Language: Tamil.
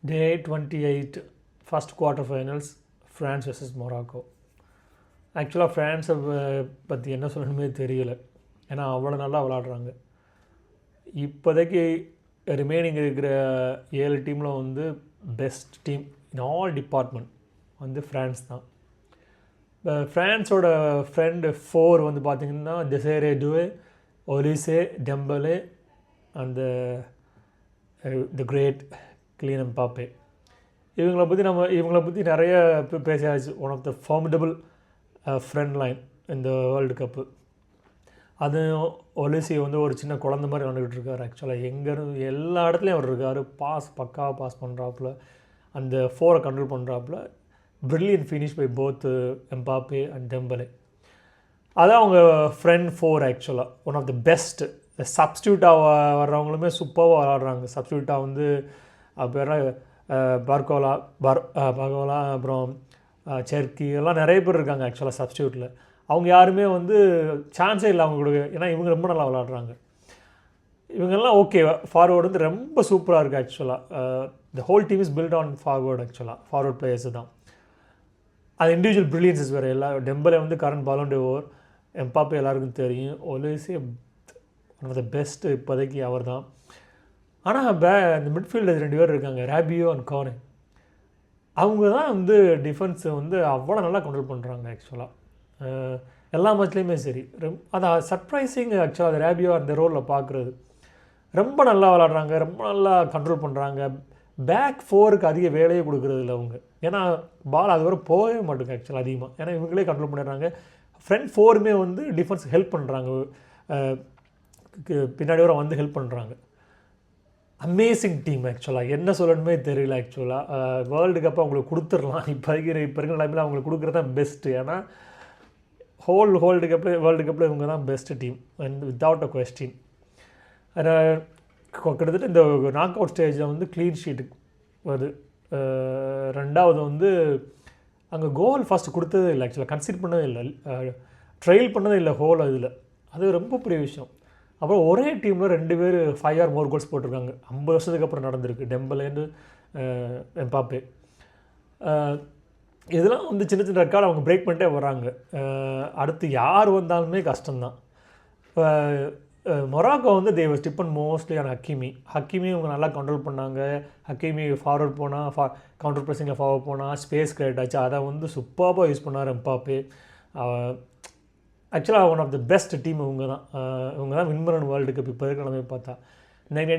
Day 28, first quarter finals, France vs Morocco. ஆக்சுவலாக ஃப்ரான்ஸை பற்றி என்ன சொல்லணுமே தெரியல, ஏன்னா அவ்வளோ நல்லா விளாடுறாங்க. இப்போதைக்கு ரிமைனிங் இருக்கிற 7 டீமில் வந்து best team in all department வந்து ஃப்ரான்ஸ் தான். இப்போ ஃப்ரான்ஸோட ஃப்ரெண்டு 4 வந்து பார்த்திங்கன்னா Desire Doue, Olise, Dembele and the great Kylian Mbappe. இவங்களை பற்றி நிறைய பேசியாச்சு. One of the formidable front line இந்த வேர்ல்டு கப்பு. அது ஒலிசி வந்து ஒரு சின்ன குழந்த மாதிரி வந்துக்கிட்டு இருக்கார். ஆக்சுவலாக எங்கேருந்து எல்லா இடத்துலையும் அவர் இருக்கார். பக்காவாக பாஸ் பண்ணுறாப்புல, அந்த 4 கண்ட்ரோல் பண்ணுறாப்புல. Brilliant finish by both Mbappe and Dembele. அதான் அவங்க ஃப்ரெண்ட் 4 ஆக்சுவலாக ஒன் ஆஃப் த பெஸ்ட். சப்ஸ்டியூட்டாக வர்றவங்களுமே சூப்பராக விளாடுறாங்க. சப்ஸ்டியூட்டாக வந்து பேர் பர்கோலா, அப்புறம் செர்க்கி எல்லாம் நிறைய பேர் இருக்காங்க ஆக்சுவலாக சப்ஸ்டியூட்டில். அவங்க யாருமே வந்து சான்ஸே இல்லை அவங்க கொடுக்க, ஏன்னா இவங்க ரொம்ப நல்லா விளாட்றாங்க. இவங்கெல்லாம் ஓகே. ஃபார்வேர்டு வந்து ரொம்ப சூப்பராக இருக்குது ஆக்சுவலாக. The whole team is built on forward. ஆக்சுவலாக ஃபார்வர்ட் பிளேயர்ஸ் தான். அது இண்டிவிஜுவல் பிரில்லியன்ஸஸ் வேறு. டெம்பலே வந்து கரண்ட் பாலன் டிவோர். எம்பாப்பே எல்லாருக்கும் தெரியும். Olise one of the best இப்போதைக்கு அவர் தான். ஆனால் இந்த மிட்ஃபீல்டர்ஸ் 2 பேர் இருக்காங்க, ராபியோ அண்ட் கோனே. அவங்க தான் வந்து டிஃபென்ஸை வந்து அவ்வளோ நல்லா கண்ட்ரோல் பண்ணுறாங்க ஆக்சுவலாக. எல்லா மேட்ச்லேயுமே சரி. அது சர்ப்ரைசிங் ஆக்சுவலாக. அது ராபியோ அந்த ரோலில் பார்க்குறது ரொம்ப நல்லா விளாட்றாங்க, ரொம்ப நல்லா கண்ட்ரோல் பண்ணுறாங்க. பேக் 4க்கு அதிக வேலையே கொடுக்குறது இல்லை அவங்க, ஏன்னா பால் அது வரை போகவே மாட்டேங்க ஆக்சுவலாக அதிகமாக, ஏன்னா இவங்களே கண்ட்ரோல் பண்ணிடுறாங்க. ஃப்ரண்ட் 4மே வந்து டிஃபென்ஸ் ஹெல்ப் பண்ணுறாங்க, பின்னாடி வர வந்து ஹெல்ப் பண்ணுறாங்க. அமேசிங் டீம் ஆக்சுவலாக. என்ன சொல்லணுமே தெரியல ஆக்சுவலாக. வேர்ல்டு கப்பை அவங்களுக்கு கொடுத்துடலாம். இப்போ இருக்கிற லைமில் அவங்களுக்கு கொடுக்குறது தான் பெஸ்ட்டு, ஏன்னா வேர்ல்டு கப்பில் இவங்க தான் best team and without a question. கிட்டத்தட்ட இந்த நாக் அவுட் ஸ்டேஜில் வந்து க்ளீன் ஷீட்டு வருது. 2வது வந்து அங்கே கோல் ஃபஸ்ட்டு கொடுத்ததே இல்லை ஆக்சுவலாக, கன்சிடர் பண்ணதே இல்லை, ட்ரையல் பண்ணதே இல்லை ஹோல் இதில். அது ரொம்ப பெரிய விஷயம். அப்புறம் ஒரே டீமில் 2 பேர் 5 or more கோல்ஸ் போட்டிருக்காங்க. 50 வருஷத்துக்கு அப்புறம் நடந்திருக்கு, டெம்பலேண்டு எம்பாப்பே. இதெல்லாம் வந்து சின்ன சின்ன ரெக்கார்டு அவங்க பிரேக் பண்ணிட்டே வராங்க. அடுத்து யார் வந்தாலுமே கஷ்டம்தான். இப்போ மொராக்கோ வந்து they was depend mostly on Hakimi இவங்க நல்லா கண்ட்ரோல் பண்ணாங்க. ஹக்கீமி ஃபார்வர்ட் போனால் கவுண்டர் ப்ரெஸிங்கில் ஃபார்வர்ட் போனால் ஸ்பேஸ் கிரியேட் ஆச்சு, அதை வந்து சூப்பராக யூஸ் பண்ணார் எம்பாப்பே. ஆக்சுவலாக one of the best team இவங்க தான் வின் பண்ண வேர்ல்டு கப் இப்போ இருக்கிற பார்த்தா.